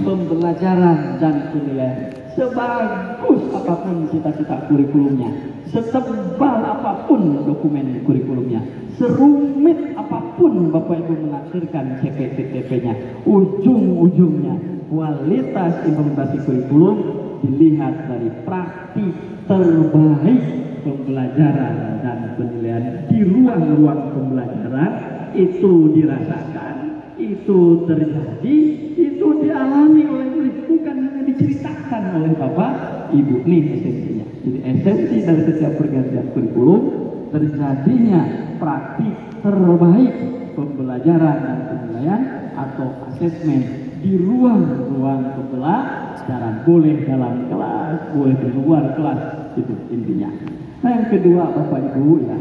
pembelajaran dan penilaian. Sebagus apapun cita-cita kurikulumnya, setebal apapun dokumen kurikulumnya, serumit apapun Bapak Ibu menaksirkan CPTTP-nya, ujung-ujungnya kualitas implementasi kurikulum dilihat dari praktik terbaik pembelajaran dan penilaian di ruang-ruang pembelajaran. Itu dirasakan, itu terjadi, itu dialami oleh murid, bukan hanya diceritakan oleh Bapak Ibu. Nih esensinya. Jadi esensi dari setiap pergantian kurikulum terjadinya praktik terbaik pembelajaran dan penilaian atau asesmen di ruang-ruang pembelajaran, boleh dalam kelas, boleh di luar kelas, itu intinya. Nah, yang kedua Bapak Ibu ya,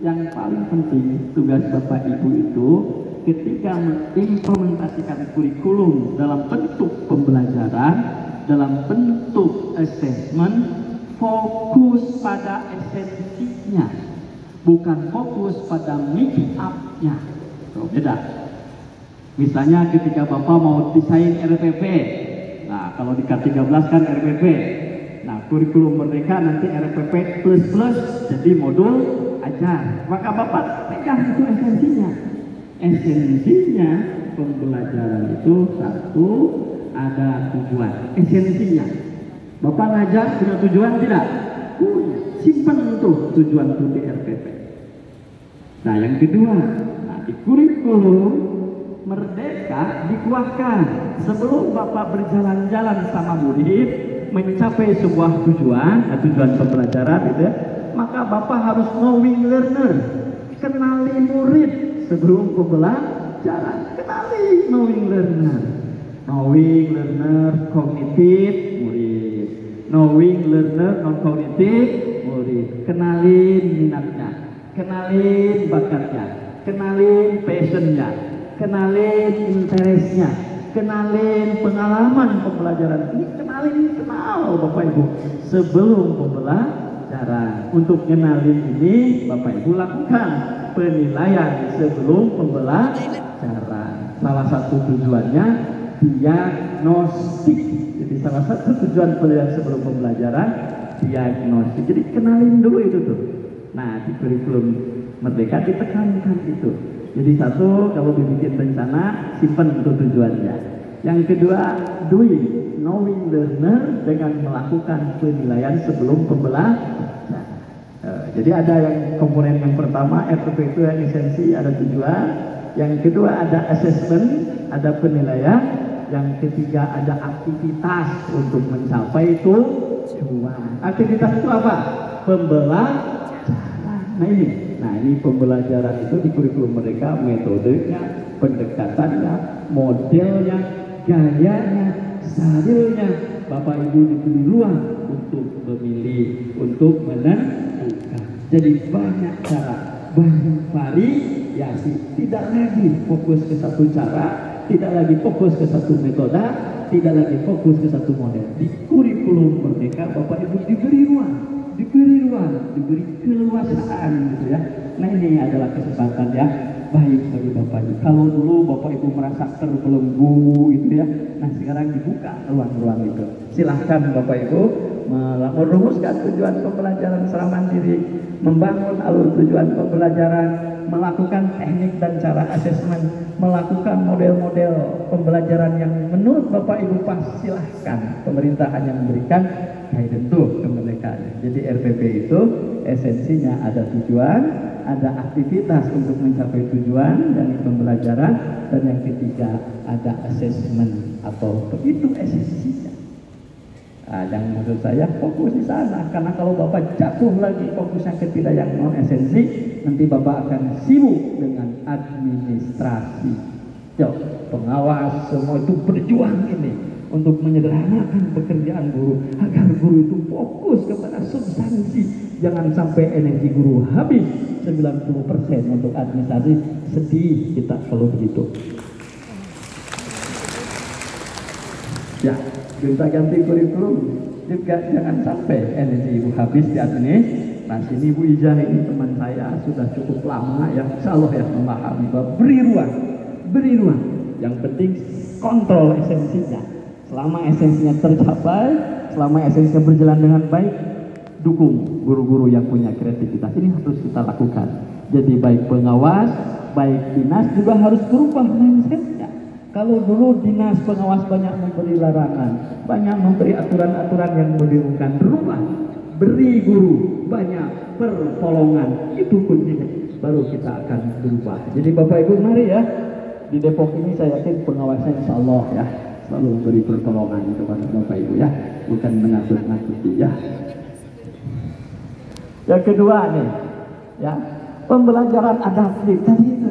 yang paling penting tugas Bapak Ibu itu ketika mengimplementasikan kurikulum dalam bentuk pembelajaran, dalam bentuk assessment, fokus pada esensinya, bukan fokus pada make up-nya. Beda. Misalnya ketika Bapak mau desain RPP, nah kalau di K13 kan RPP, nah kurikulum Merdeka nanti RPP plus jadi modul ajar, maka Bapak pegang itu esensinya. Esensinya pembelajaran itu satu, ada tujuan. Esensinya Bapak ngajar punya tujuan tidak? Punya. Simpan tuh tujuan itu di RPP. Nah yang kedua, nah, di kurikulum Merdeka dikuatkan sebelum Bapak berjalan-jalan sama murid mencapai sebuah tujuan, tujuan pembelajaran gitu ya, maka Bapak harus knowing learner, kenali murid sebelum pembelajaran, kenali knowing learner. Knowing learner kognitif murid, knowing learner non kognitif murid, kenalin minatnya, kenalin bakatnya, kenalin passionnya, kenalin interestnya, kenalin pengalaman pembelajaran ini, kenal Bapak Ibu sebelum pembelajaran. Untuk kenalin ini Bapak Ibu lakukan penilaian sebelum pembelajaran. Salah satu tujuannya diagnostik. Jadi salah satu tujuan penilaian sebelum pembelajaran diagnostik. Jadi kenalin dulu itu tuh. Nah di kurikulum Merdeka ditekankan itu. Jadi satu, kalau dibikin rencana simpan untuk tujuannya. Yang kedua, doing, knowing learner dengan melakukan penilaian sebelum pembelajaran. Jadi ada yang komponen yang pertama RPP itu yang esensi, ada tujuan. Yang kedua ada assessment, ada penilaian. Yang ketiga ada aktivitas untuk mencapai tujuan. Aktivitas itu apa? Pembelajaran. Nah ini pembelajaran itu di kurikulum Merdeka, metodenya, pendekatannya, modelnya, gayanya, stylenya. Bapak Ibu diberi ruang untuk memilih, untuk menentukan. Jadi banyak cara, banyak variasi. Tidak lagi fokus ke satu cara, tidak lagi fokus ke satu metode, tidak lagi fokus ke satu model. Di kurikulum Merdeka Bapak Ibu diberi ruang, diberi keluasaan gitu ya. Nah ini adalah kesempatan yang baik bagi Bapak Ibu. Kalau dulu Bapak Ibu merasa terbelenggu itu ya, nah sekarang dibuka ruang-ruang itu. Silahkan Bapak Ibu merumuskan tujuan pembelajaran secara mandiri, membangun alur tujuan pembelajaran, melakukan teknik dan cara asesmen, melakukan model-model pembelajaran yang menurut Bapak Ibu pas. Silahkan, pemerintah hanya memberikan guidance tuh kemerdekaan. Jadi RPP itu esensinya ada tujuan, ada aktivitas untuk mencapai tujuan dari pembelajaran, dan yang ketiga ada asesmen atau begitu esensinya. Nah, yang menurut saya fokus di sana, karena kalau Bapak jatuh lagi fokusnya ke tidak yang non esensi, nanti Bapak akan sibuk dengan administrasi. Yo, pengawas semua itu berjuang ini untuk menyederhanakan pekerjaan guru agar guru itu fokus kepada substansi. Jangan sampai energi guru habis 90% untuk administrasi. Sedih kita kalau begitu. Ya, kita ganti kurikulum juga, jangan sampai energi ibu habis di administrasi. Ini Bu Ijah ini teman saya sudah cukup lama ya, insya Allah ya memahami bahwa beri ruang. Yang penting kontrol esensinya. Selama esensinya tercapai, selama esensinya berjalan dengan baik, dukung guru-guru yang punya kreativitas. Ini harus kita lakukan. Jadi baik pengawas, baik dinas juga harus berubah mindsetnya. Kalau dulu dinas pengawas banyak memberi larangan, banyak memberi aturan-aturan yang membingungkan, berubah. Beri guru banyak pertolongan, itu kuncinya. Baru kita akan berubah. Jadi Bapak Ibu mari ya, di Depok ini saya yakin pengawasnya insya Allah ya selalu memberi pertolongan kepada Bapak Ibu ya, bukan menakut-nakuti ya. Yang kedua nih, ya pembelajaran adaptif tadi itu.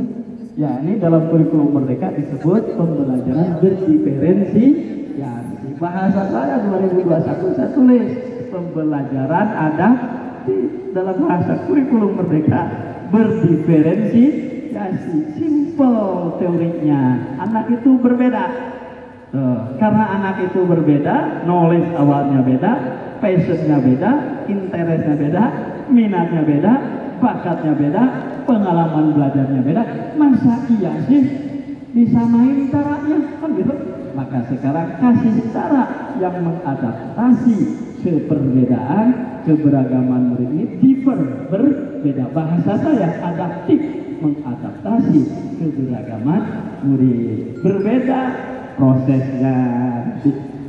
Ya ini dalam kurikulum Merdeka disebut pembelajaran berdiferensi. Ya di bahasa saya 2021 saya tulis pembelajaran adaptif dalam bahasa kurikulum Merdeka berdiferensi. Ya simple teorinya. Anak itu berbeda. Karena anak itu berbeda, knowledge awalnya beda, passionnya beda, interestnya beda, minatnya beda, bakatnya beda, pengalaman belajarnya beda. Masa iya sih disamain caranya kan gitu? Maka sekarang kasih cara yang mengadaptasi keperbedaan, keberagaman murid ini berbeda. Bahasa saya adaptif, mengadaptasi keberagaman murid. Berbeda prosesnya.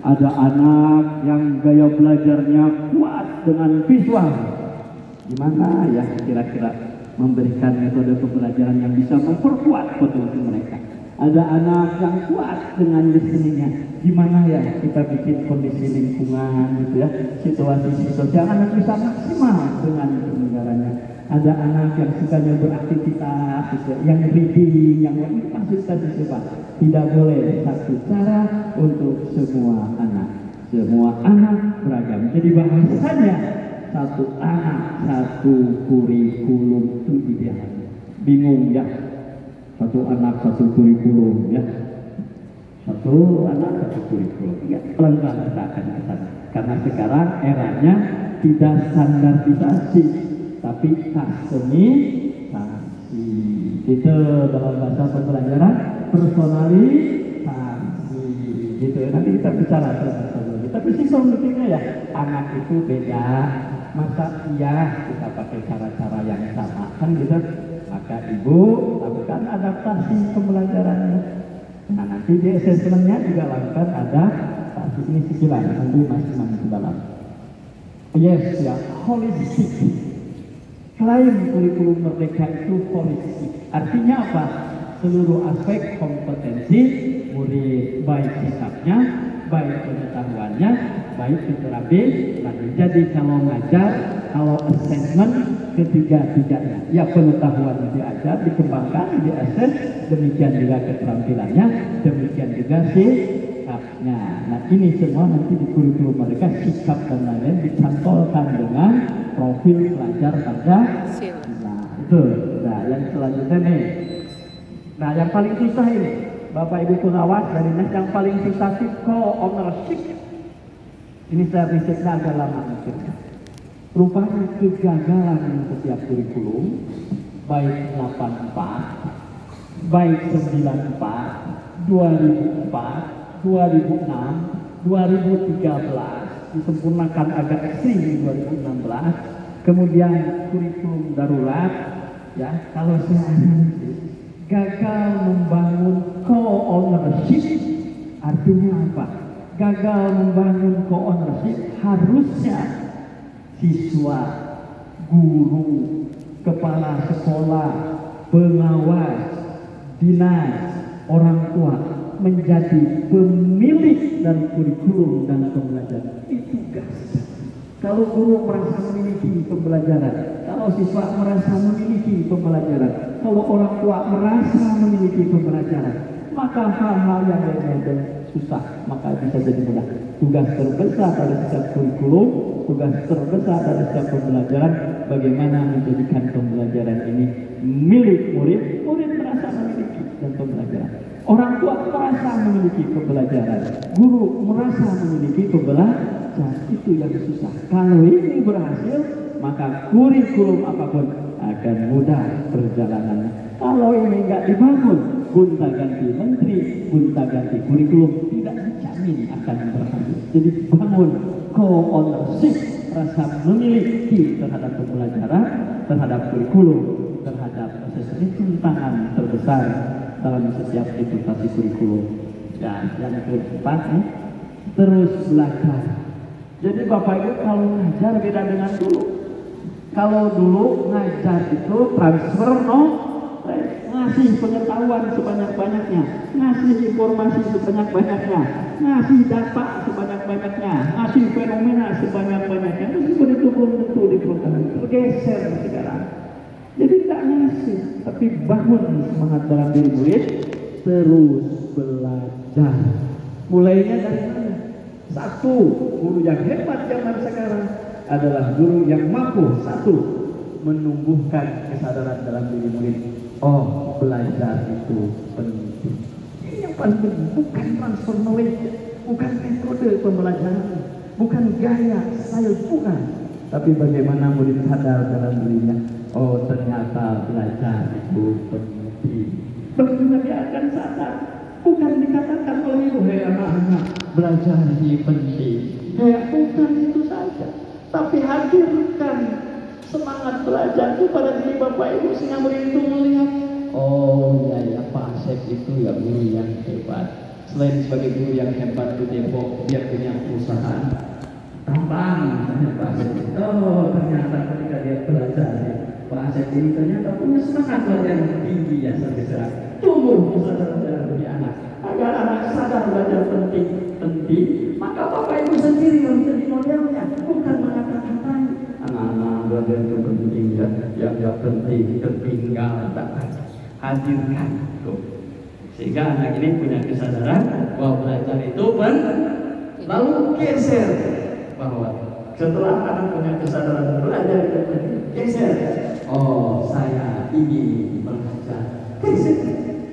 Ada anak yang gaya belajarnya kuat dengan visual. Gimana ya kira-kira memberikan metode pembelajaran yang bisa memperkuat potensi mereka. Ada anak yang kuat dengan listeningnya. Gimana ya kita bikin kondisi lingkungan gitu ya, situasi sosial anak bisa maksimal dengan penyelenggaraannya. Ada anak yang sukanya beraktivitas, gitu, yang reading, yang itu pasti kita coba. Tidak boleh satu cara untuk semua anak. Semua anak beragam. Jadi bahasanya satu anak, satu kurikulum itu ideal. Bingung ya? Satu anak, satu kurikulum ya. Satu anak, satu kurikulum. Ya, pelan-pelan kita akan ke sana. Karena sekarang eranya tidak standarisasi, tapi customisasi. Itu dalam bahasa pembelajaran personalisasi. Gitu. Nanti kita bicara tentang itu. Tapi simpelnya ya, anak itu beda. Masa iya kita pakai cara-cara yang sama kan gitu? Maka ibu lakukan adaptasi pembelajarannya. Nah nanti di assessmentnya juga lakukan adaptasi. Ini sekilas nanti masih ke dalam. Yes ya, holistic. Klaim kurikulum Merdeka itu holistik. Artinya apa? Seluruh aspek kompetensi murid, baik sikapnya, baik pengetahuannya, baik keterampilannya. Jadi kalau ngajar, kalau assessment, ketiga-tiganya. Ya pengetahuannya diajar, dikembangkan, diassess, demikian juga keterampilannya, demikian juga sikapnya. Nah ini semua nanti di kurikulum mereka, sikap dan lain-lain dicantolkan dengan profil pelajar pada. Nah itu. Nah yang selanjutnya nih. Nah yang paling susah ini, Bapak Ibu pengawas dari NES yang paling susah sih co-ownership. Ini saya risetnya agak lama mikirnya. Rupanya kegagalan setiap kurikulum, baik 84, baik 94, 2004, 2006, 2013, disempurnakan agak ekstrim di 2016, kemudian kurikulum darurat, ya kalau saya analisis, gagal membangun co-ownership. Artinya apa? Gagal membangun co-ownership harusnya siswa, guru, kepala sekolah, pengawas, dinas, orang tua menjadi pemilik dari kurikulum dan pembelajaran. Itu tugas. Kalau guru merasa memiliki pembelajaran, kalau siswa merasa memiliki pembelajaran, kalau orang tua merasa memiliki pembelajaran, maka hal-hal yang lain susah, maka bisa jadi mudah. Tugas terbesar dari setiap kurikulum, tugas terbesar dari setiap pembelajaran, bagaimana menjadikan pembelajaran ini milik murid, murid merasa memiliki dan pembelajaran. Orang tua merasa memiliki pembelajaran, guru merasa memiliki pembelajaran. Itu yang susah. Kalau ini berhasil, maka kurikulum apapun akan mudah perjalanannya. Kalau ini nggak dibangun, gonta-ganti menteri, gonta-ganti kurikulum, tidak bisa Jasmine akan berhabis. Jadi bangun co-ownership, rasa memiliki terhadap pembelajaran, terhadap kurikulum, terhadap ini tantangan terbesar dalam setiap implementasi kurikulum. Dan yang keempat terus belajar. Jadi Bapak Ibu kalau ngajar beda dengan dulu. Kalau dulu ngajar itu transfer ngasih pengetahuan sebanyak-banyaknya, ngasih informasi sebanyak-banyaknya, ngasih data sebanyak-banyaknya, ngasih fenomena sebanyak-banyaknya. Meskipun itu belum tentu diperlukan, tergeser sekarang. Jadi tak ngasih, tapi bangun semangat dalam diri murid, terus belajar. Mulainya dari mana? Satu, guru yang hebat zaman sekarang adalah guru yang mampu satu menumbuhkan kesadaran dalam diri murid. Oh, belajar itu penting. Ini yang paling penting, bukan transfer knowledge, bukan metode pembelajaran, bukan gaya style, bukan. Tapi bagaimana murid sadar dalam dirinya, oh ternyata belajar itu penting. Bagaimana dia akan sadar? Bukan dikatakan oleh ibu, hei anak-anak, belajar ini penting. Bukan itu saja, tapi hadirkan semangat belajar itu pada diri Bapak Ibu sehingga murid itu melihat, oh ya Pak Asep itu ya guru yang hebat. Selain sebagai guru yang hebat di Depok, dia punya perusahaan tambang. Pak Asep, oh ternyata ketika dia belajar, Pak Asep ini ternyata punya semangat belajar yang tinggi ya sampai sekarang. Tumbuh kesadaran dalam diri anak, agar anak sadar belajar penting. Maka Bapak Ibu sendiri yang menjadi modelnya, bukan mengatakan anak-anak belajar itu penting ya, yang tidak penting tertinggal, tak hadirkan tuh. Sehingga anak ini punya kesadaran bahwa belajar itu penting. Lalu geser bahwa setelah anak punya kesadaran belajar itu penting, geser. Oh, saya ingin belajar. Geser.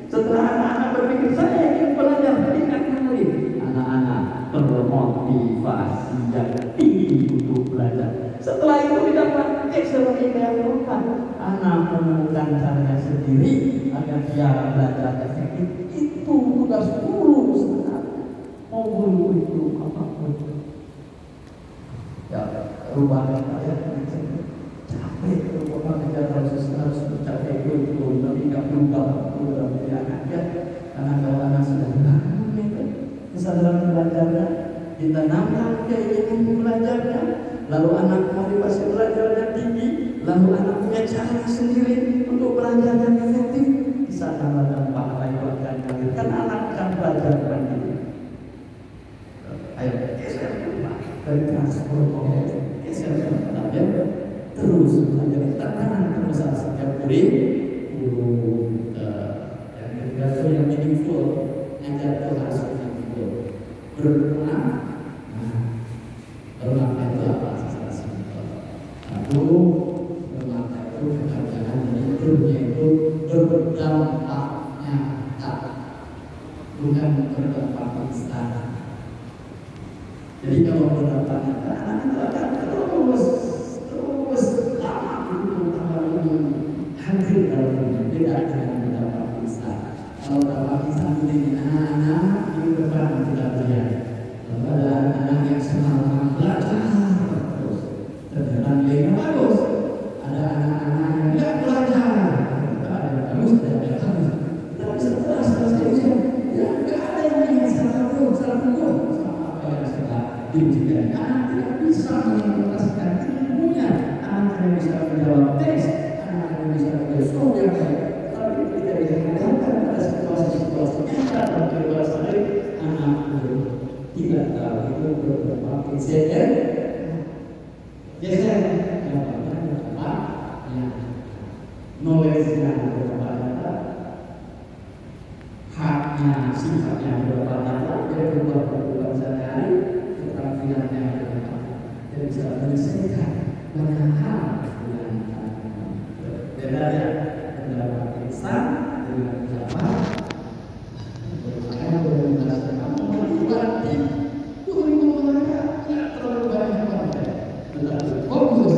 Setelah anak-anak berpikir saya ingin belajar, tingkatkan lagi. Anak-anak termotivasi yang tinggi untuk belajar. Setelah itu didapat ekstra yang bukan. Anak menemukan caranya sendiri agar dia belajar efektif. Itu tugas guru sebenarnya. Mau guru itu apapun. Ya, rubah ya. Capek kalau mengajar harus capek itu tapi nggak berubah dalam diri anaknya. Karena kalau anak sudah bangun kesadaran belajarnya, ditanamkan keinginan belajarnya, lalu anak motivasi belajarnya tinggi, lalu anak punya cara sendiri untuk belajar yang efektif. Di sana dampak lain akan melahirkan anak akan belajar mandiri. Ayo, geser dari transfer geser terus belajar tekanan terbesar setiap murid. Yang kedua itu yang meaningful, yang harus meaningful. Berguna. Bermakna itu apa? Secara simpel. Satu, bermakna itu pekerjaan itu yaitu berdampak nyata, bukan berdampak instan. Jadi kalau berdampak nyata, anak akan terus lama hadir dalam beda dengan berdampak instan. Kalau berdampak instan ini anak-anak ini depan tidak terlihat. Ada anak yang senang belajar terus, ternyata nilainya bagus. Ada anak-anak yang tidak belajar, ada yang bagus, ada yang tidak bagus. Tapi setelah selesai ya tidak ada yang salah pun sama apa yang sudah diujikan. Anak tidak bisa mengimplementasikan ilmunya, anak tidak bisa menjawab tes, anak tidak bisa menjawab soal yang baik. Tapi tidak bisa mendapatkan pada situasi-situasi nyata dan kebebasan sendiri, anak tidak tahu itu beberapa insiden. Geser kenapa? Ya, knowledge-nya beberapa data, haknya, sifatnya beberapa data, dia berubah berubah sehari-hari, keterampilannya beberapa. Dia bisa menyelesaikan banyak hal dengan beda ya, pendapat instan dengan pendapat. Saya boleh menjelaskan kamu berarti kurikulum mereka tidak terlalu banyak konten, tetapi fokus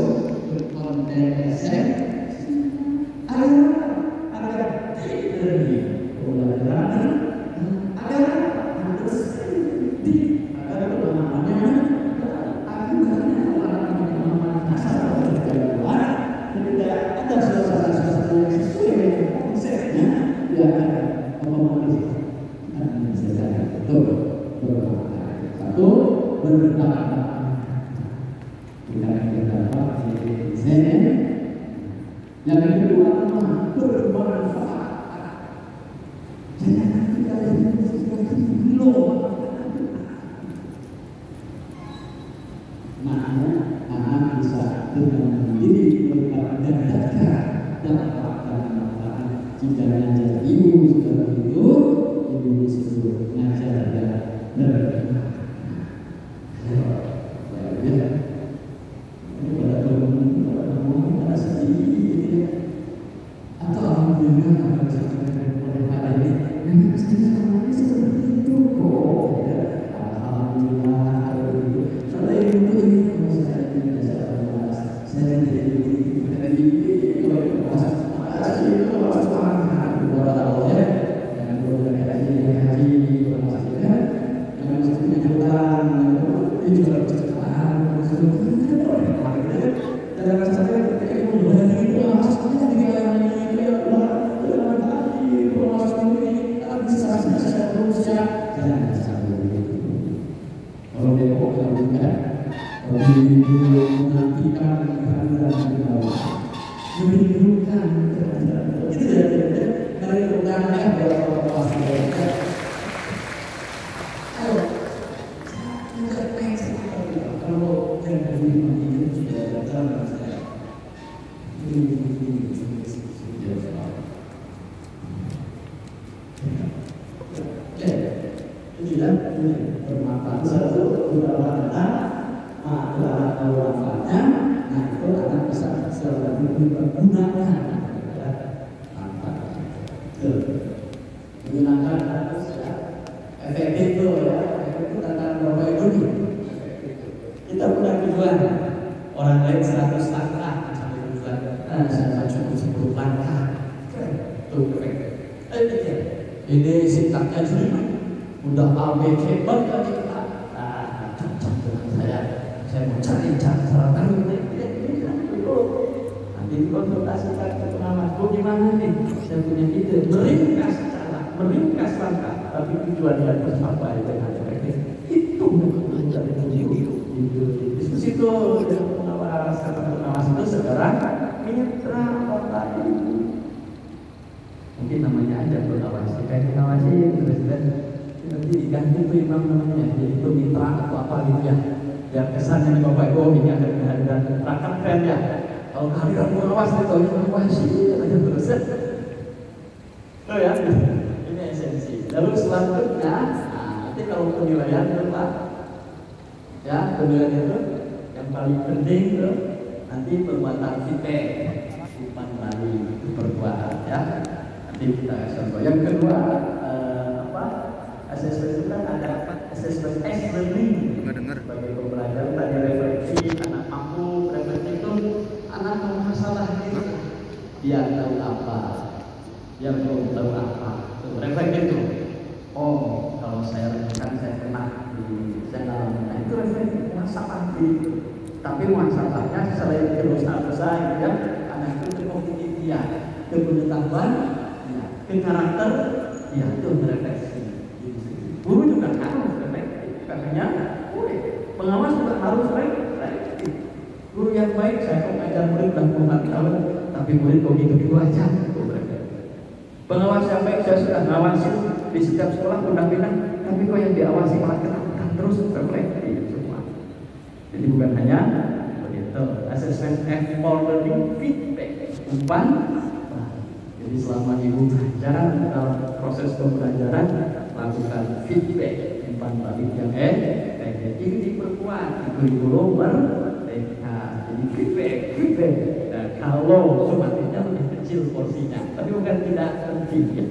konten agar tidak pembelajaran agar harus bermanfaat. Yang kedua bermanfaat. Jangan kita anak bisa dengan mandiri mendapatkan manfaat. Jika ngajar ibu seperti itu, ibu disebut ngajar dan bermanfaat. Ini sikapnya juga udah ABK banget kita. Nah, cocok dengan saya mau cari cara baru. Nanti dikonsultasikan ke pengawas. Gimana nih? Saya punya ide. Meringkas cara, meringkas langkah, tapi tujuannya tercapai dengan efektif. Itu menjadi diskusi itu pengawas itu sekarang mitra kota ini. Mungkin namanya aja pengawasi, kayak pengawasi presiden nanti diganti tuh imam namanya, jadi itu mitra atau apa gitu ya, biar kesannya di Bapak Ibu ini ada kehadiran rakyat keren ya. Kalau kehadiran pengawas itu pengawasi aja terus. Oh ya, ini esensi. Lalu selanjutnya, nanti kalau penilaian itu Pak, ya penilaian itu yang paling penting itu nanti perbuatan kita, umpan balik itu perbuatan ya. Kita contoh. Yang kedua asesmen itu kan ada asesmen learning sebagai pembelajaran tadi refleksi anak mampu refleksi itu anak masalah dia tahu apa dia belum tahu apa refleksi itu kalau saya renungkan saya pernah saya ngalamin itu refleksi masalah tapi masalahnya selain dosa-dosa ya anak itu kognitif dia kepengetahuan ke karakter, ya itu refleksi. Guru juga harus refleksi, katanya pengawas juga harus refleksi. Guru yang baik, saya kok ngajar murid dan puluhan tahun, tapi murid kok gitu aja. Pengawas yang baik, saya sudah ngawasin di setiap sekolah undang-undang, tapi kok yang diawasi malah ketakutan terus refleksi semua. Jadi bukan hanya begitu, assessment and learning feedback, umpan. Jadi selama ibu belajar dalam proses pembelajaran lakukan feedback umpan balik yang ini diperkuat di kurikulum merdeka. Jadi feedback. Nah, kalau sumatnya lebih kecil porsinya, tapi bukan tidak penting ya.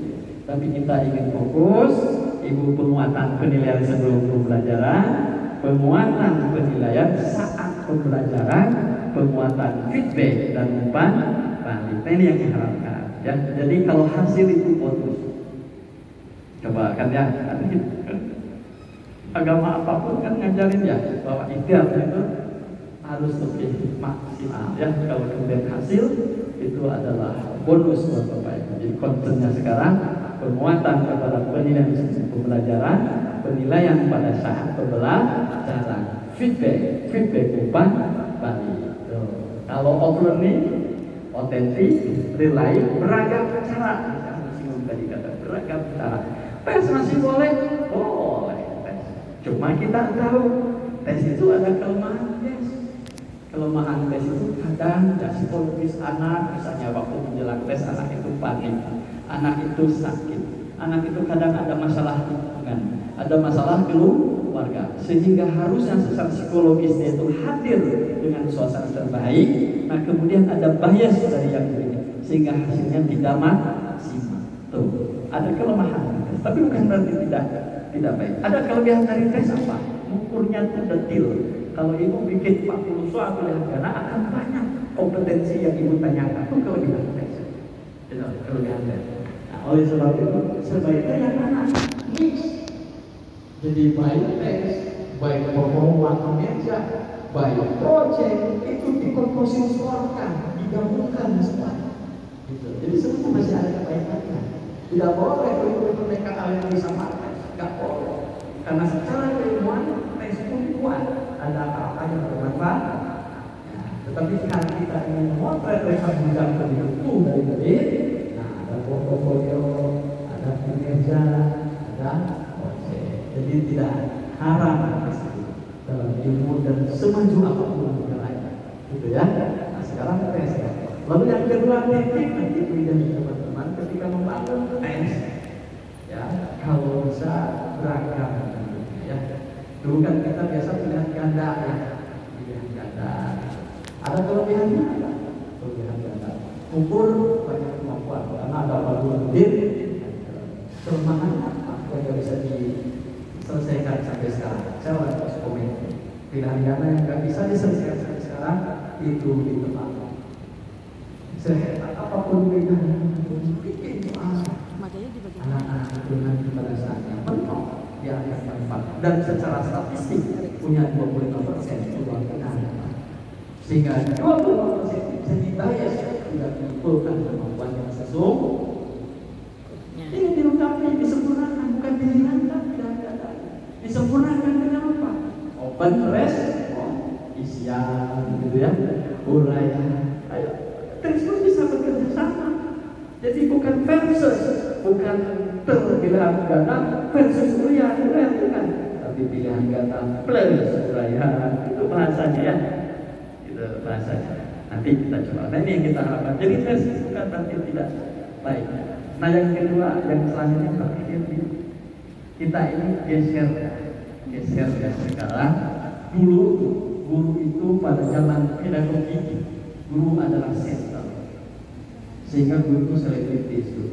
Tapi kita ingin fokus ibu penguatan penilaian sebelum pembelajaran, penguatan penilaian saat pembelajaran, penguatan feedback dan umpan balik. Ini yang diharapkan. Ya, jadi kalau hasil itu bonus. Coba kan ya, agama apapun kan ngajarin ya bahwa ikhtiar itu harus lebih maksimal ya. Kalau kemudian hasil itu adalah bonus buat Bapak Ibu. Jadi kontennya sekarang penguatan kepada penilaian sistem pembelajaran, penilaian pada saat pembelajaran, feedback umpan balik. Kalau off-learning, otentik, relay, beragam cara. Misalnya tadi kata beragam cara. Tes masih boleh? Boleh tes. Cuma kita tahu tes itu ada kelemahan tes. Kelemahan tes itu kadang psikologis anak, misalnya waktu menjelang tes anak itu panik, anak itu sakit, anak itu kadang ada masalah hubungan, ada masalah keluarga, sehingga harusnya secara psikologisnya itu hadir dengan suasana terbaik. Nah kemudian ada bias dari yang ini, sehingga hasilnya tidak maksimal. Tuh, ada kelemahan, tapi bukan berarti tidak baik. Ada kelebihan dari tes apa? Ukurnya itu detil. Kalau ibu bikin 40 soal pilihan ganda akan banyak kompetensi yang ibu tanyakan. Itu kelebihan tes. Itu kelebihan tes. Nah, oleh sebab itu sebaiknya yang mana? Mix. Jadi baik tes, baik performa kinerja, baik project itu dikomposisikan, digabungkan semua. Gitu. Jadi semua masih ada kebaikannya. Tidak boleh mereka kalian bisa makan, nggak boleh. Karena secara keilmuan tes pun kuat, ada apa-apa yang bermanfaat. Ya, tetapi kalau kita ingin memotret rekam jejak itu dari tadi, nah ada portofolio, ada kinerja, ada proses. Jadi tidak haram dalam ilmu dan semaju apapun yang lain. Gitu ya. Nah sekarang tes ya. Lalu yang kedua teknik nanti dan teman-teman ketika membangun tes, ya kalau bisa beragam, ya. Dulu kan kita biasa pilihan ganda ya, pilihan ganda. Ada kelebihannya apa? Kelebihan ganda. Ukur banyak kemampuan karena ada paduan dir. Kelemahan apa yang bisa diselesaikan sampai sekarang? Saya harus komen. Pilihan ganda yang nggak bisa diselesaikan sampai sekarang itu di tempat. Sehebat apapun pilihan, bikin anak-anak itu nanti pada saatnya penuh dia akan dapat, dan secara statistik punya 25% peluang kena, sehingga 25% bisa dibayar tidak mengumpulkan kemampuan yang sesungguhnya. Ini dilengkapi, disempurnakan, bukan dihilangkan, tidak. Disempurnakan dengan apa? Open respon, isian, gitu ya, uraian. Ayo, terus bisa bekerja sama. Jadi bukan versus, bukan terbilang ganda versus uraian, bukan. Tapi pilihan ganda plus uraian, itu bahasanya ya. Itu bahasanya. Nanti kita coba. Nah ini yang kita harapkan. Jadi tes bukan berarti tidak baik. Nah yang kedua, yang selanjutnya berpikir kita ini geser ya sekarang. Dulu guru itu pada zaman pedagogi, guru adalah senter. Sehingga guru itu selebritis itu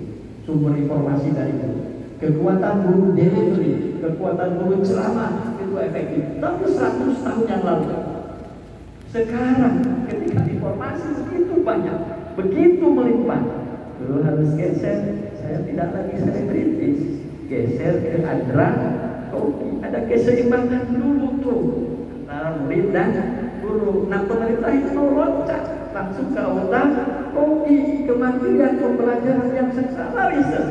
sumber informasi dari guru. Kekuatan guru delivery, kekuatan guru ceramah itu efektif. Tapi 100 tahun yang lalu, sekarang ketika informasi begitu banyak, begitu melimpah, guru harus geser. Saya tidak lagi selebritis, geser ke Andra Koki. Ada keseimbangan dulu tuh antara murid dan guru. Nah pemerintah itu loncat langsung ke otak Koki, kemandirian pembelajaran yang secara riset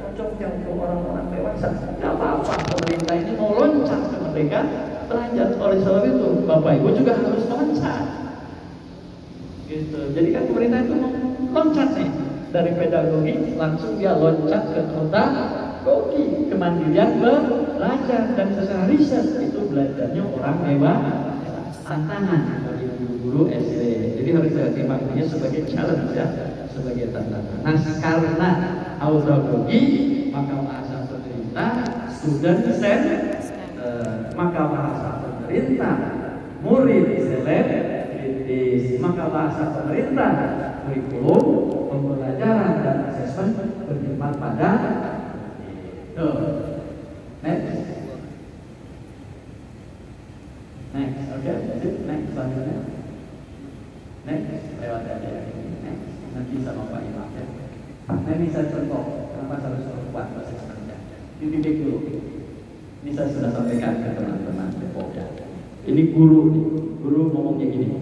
cocoknya untuk orang-orang dewasa. Tidak apa-apa, pemerintah ini mau loncat ke mereka belajar. Oleh sebab itu Bapak Ibu juga harus loncat gitu. Jadi kan pemerintah itu mau loncat nih dari pedagogi, langsung dia loncat ke otak Koki, kemandirian belajar. Dan secara riset itu belajarnya orang dewasa. Tantangan bagi guru-guru SD. Jadi harus saya terima ini sebagai challenge ya, sebagai tantangan. Nah karena autogogi, maka bahasa pemerintah student maka bahasa pemerintah murid selebritis, maka bahasa pemerintah kurikulum pembelajaran dan asesmen berkhidmat pada next, oke, next selanjutnya, next lewat aja ini, next nanti sama Pak Imam ya. Nah ini saya contoh kenapa harus kuat bahasa Indonesia. Dididik dulu. Ini saya sudah sampaikan ke teman-teman Depok ya. Ini guru ngomongnya gini.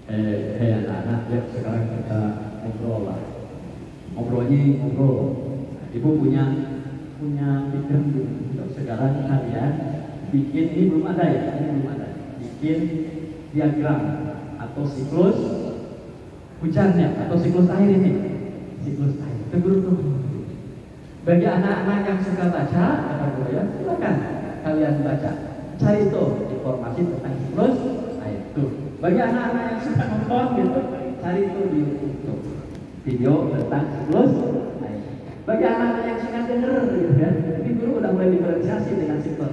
Anak-anak ya sekarang kita ngobrol lah. Ngobrol. Ibu punya pikiran dulu. Sekarang kalian bikin, ini belum ada ya, ini belum ada. Bikin diagram atau siklus hujannya atau siklus air ini. Siklus air. Itu guru tuh. Bagi anak-anak yang suka baca, kata guru ya, silakan kalian baca. Cari tuh informasi tentang siklus air itu. Bagi anak-anak yang suka nonton gitu, cari tuh di YouTube video tentang siklus air. Bagi anak-anak yang suka denger gitu kan, ini guru udah mulai diferensiasi dengan siklus.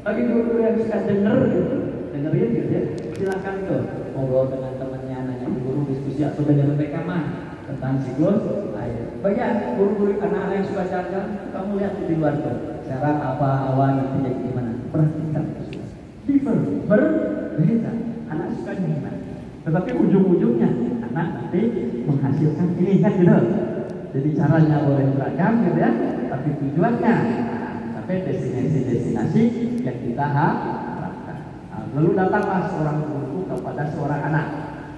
Bagi guru yang suka denger gitu, dengerin gitu ya, silakan tuh ngobrol dengan temannya, nanya ke guru, diskusi atau dengan rekaman tentang siklus air. Bagi guru-guru anak-anak yang suka jalan, kamu lihat di luar tuh, sekarang apa awan nanti jadi gimana? Perhatikan itu. Berbeda. Anak suka gimana? Tetapi ujung-ujungnya anak nanti menghasilkan ini kan gitu. Jadi caranya boleh beragam gitu ya, tapi tujuannya sampai destinasi-destinasi yang kita harapkan. Lalu datanglah seorang guru kepada seorang anak,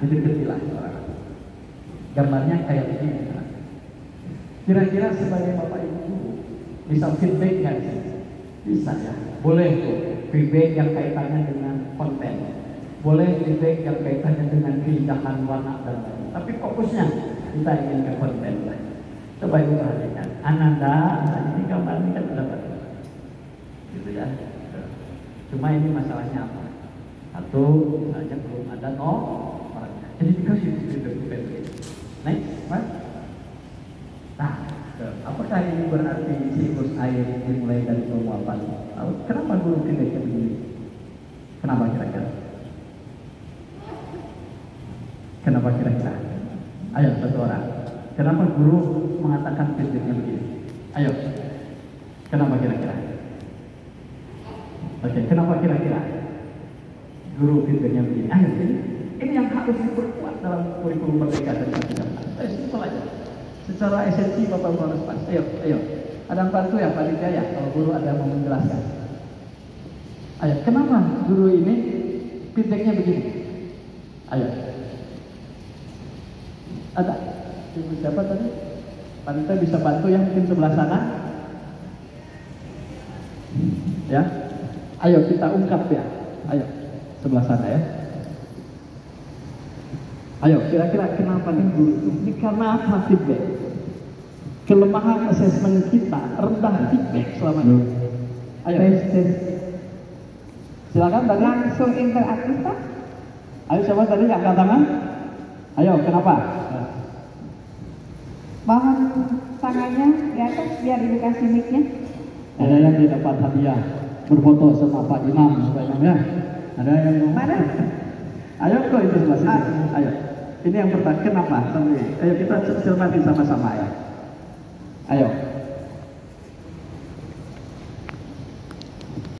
didekatilah seorang anak. Gambarnya kayak begini. Kira-kira sebagai bapak ibu guru bisa feedback nggak sih? Bisa ya. Boleh tuh feedback yang kaitannya dengan konten. Boleh feedback yang kaitannya dengan keindahan warna dan lain. Tapi fokusnya kita ingin ke konten. Coba ibu perhatikan. Ananda, ini gambar ini kan sudah bagus. Gitu ya. Cuma ini masalahnya apa? Satu, misalnya belum ada orangnya. Jadi dikasih feedback. Next, Mas. Nah, apakah ini berarti siklus air dimulai dari penguapan? Kenapa guru feedbacknya begini? Kenapa kira-kira? Kenapa kira-kira? Ayo satu orang. Kenapa guru mengatakan feedbacknya begini? Ayo. Kenapa kira-kira? Oke, kenapa kira-kira? Guru feedbacknya begini. Ayo, ini yang harus diperkuat dalam kurikulum Merdeka dan Pancasila. Ayo, simpel aja. Secara esensi Bapak Ibu harus pas. Ayo. Ada yang bantu ya Pak Dika ya, kalau guru ada yang mau menjelaskan. Ayo, kenapa guru ini feedbacknya begini? Ayo. Ada? Ibu siapa tadi? Pak Dika bisa bantu yang mungkin sebelah sana? Ya. Ayo kita ungkap ya. Ayo, sebelah sana ya. Ayo, kira-kira kenapa nih guru itu? Ini karena apa feedback? Kelemahan asesmen kita, rendah feedback selama ini. Ayo, silakan tadi. Langsung interaktif Pak. Ayo siapa tadi yang angkat tangan? Ayo, kenapa? Mohon tangannya di atas biar dikasih mic-nya. Ada yang tidak dapat hadiah berfoto sama Pak Imam, ya. Ada yang mau? Mana? Ayo kok itu sebelah sini. Ayo. Ini yang pertama, kenapa? Ayo kita cermati sama-sama ya. Ayo.